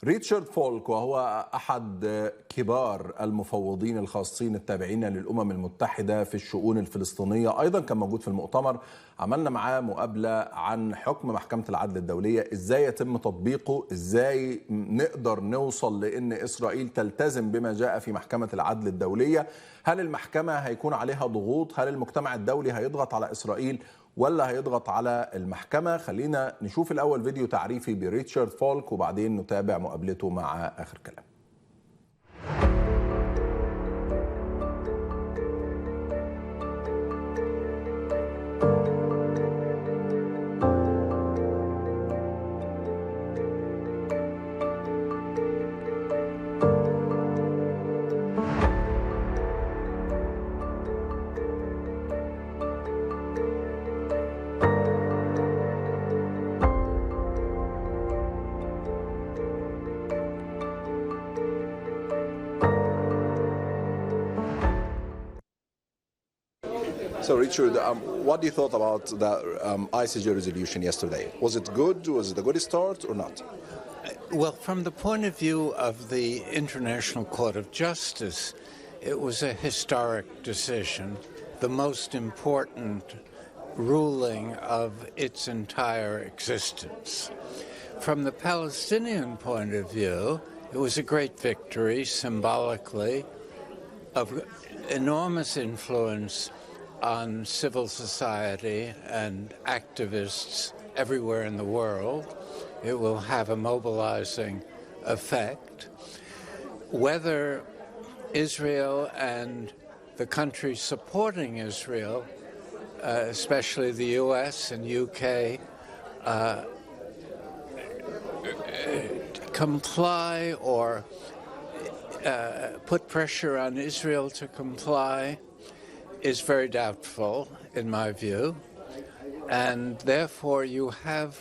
ريتشارد فولك، وهو أحد كبار المفوضين الخاصين التابعين للأمم المتحدة في الشؤون الفلسطينية، أيضا كان موجود في المؤتمر. عملنا معاه مقابلة عن حكم محكمة العدل الدولية، إزاي يتم تطبيقه، إزاي نقدر نوصل لأن إسرائيل تلتزم بما جاء في محكمة العدل الدولية. هل المحكمة هيكون عليها ضغوط؟ هل المجتمع الدولي هيضغط على إسرائيل ولا هيضغط على المحكمة؟ خلينا نشوف الأول فيديو تعريفي بريتشارد فولك وبعدين نتابع مقابلته مع آخر كلام. So, Richard, what do you thought about the ICJ resolution yesterday? Was it good? Was it a good start or not? Well, from the point of view of the International Court of Justice, it was a historic decision, the most important ruling of its entire existence. From the Palestinian point of view, it was a great victory, symbolically, of enormous influence on civil society and activists everywhere in the world. It will have a mobilizing effect. Whether Israel and the countries supporting Israel, especially the US and UK, comply or put pressure on Israel to comply is very doubtful, in my view, and therefore you have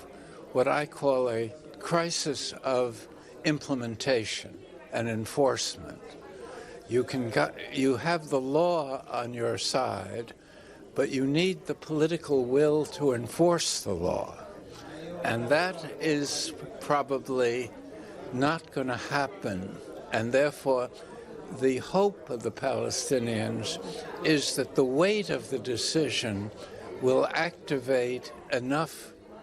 what I call a crisis of implementation and enforcement. You have the law on your side, but you need the political will to enforce the law, and that is probably not going to happen, and therefore the hope of the Palestinians is that the weight of the decision will activate enough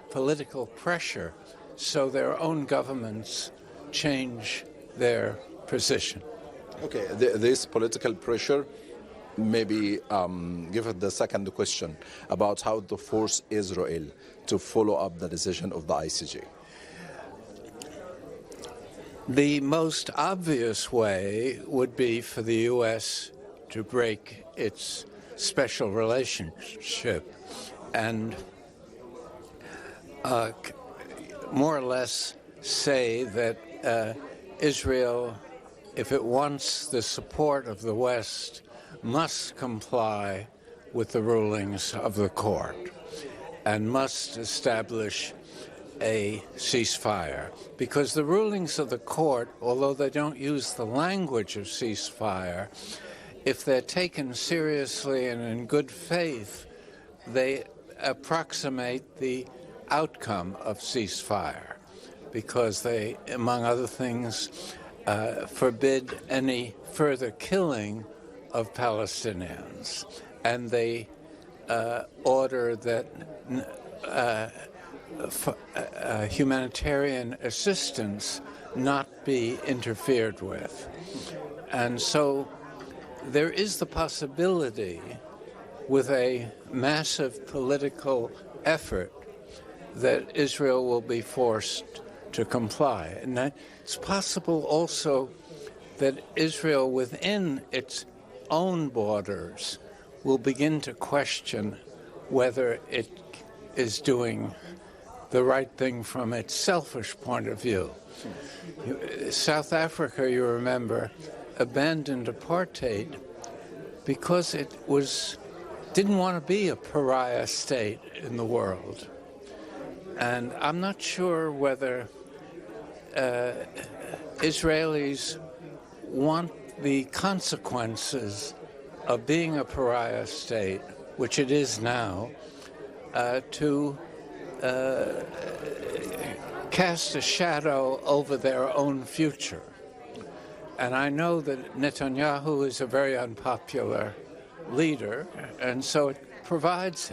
political pressure so their own governments change their position. Okay, this political pressure, maybe give it the second question about how to force Israel to follow up the decision of the ICJ. The most obvious way would be for the U.S. to break its special relationship and more or less say that Israel, if it wants the support of the West, must comply with the rulings of the court and must establish a ceasefire, because the rulings of the court, although they don't use the language of ceasefire, if they're taken seriously and in good faith, they approximate the outcome of ceasefire, because they, among other things, forbid any further killing of Palestinians, and they order that humanitarian assistance not be interfered with. And so there is the possibility, with a massive political effort, that Israel will be forced to comply. And it's possible also that Israel within its own borders will begin to question whether it is doing the right thing from its selfish point of view. South Africa, you remember, abandoned apartheid because it didn't want to be a pariah state in the world. And I'm not sure whether Israelis want the consequences of being a pariah state, which it is now, to cast a shadow over their own future. And I know that Netanyahu is a very unpopular leader, and so it provides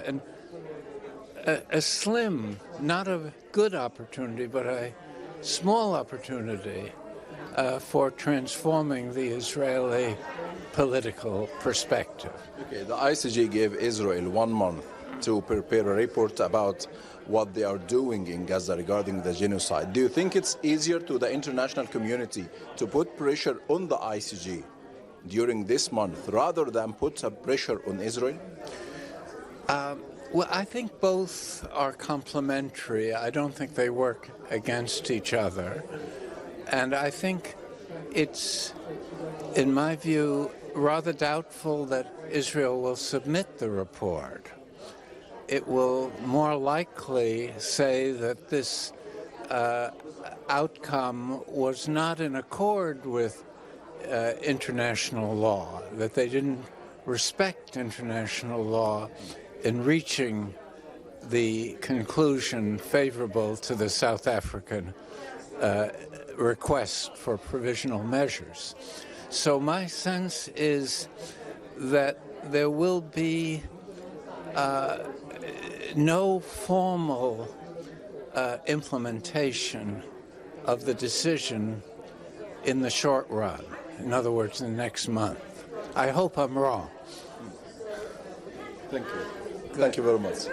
a slim, not a good opportunity, but a small opportunity for transforming the Israeli political perspective. Okay, the ICJ gave Israel 1 month to prepare a report about what they are doing in Gaza regarding the genocide. Do you think it's easier to the international community to put pressure on the ICJ during this month rather than put a pressure on Israel? Well, I think both are complementary. I don't think they work against each other. And I think it's, in my view, rather doubtful that Israel will submit the report. It will more likely say that this outcome was not in accord with international law, that they didn't respect international law in reaching the conclusion favorable to the South African request for provisional measures. So my sense is that there will be no formal implementation of the decision in the short run. In other words, in the next month. I hope I'm wrong. Thank you. Thank you very much.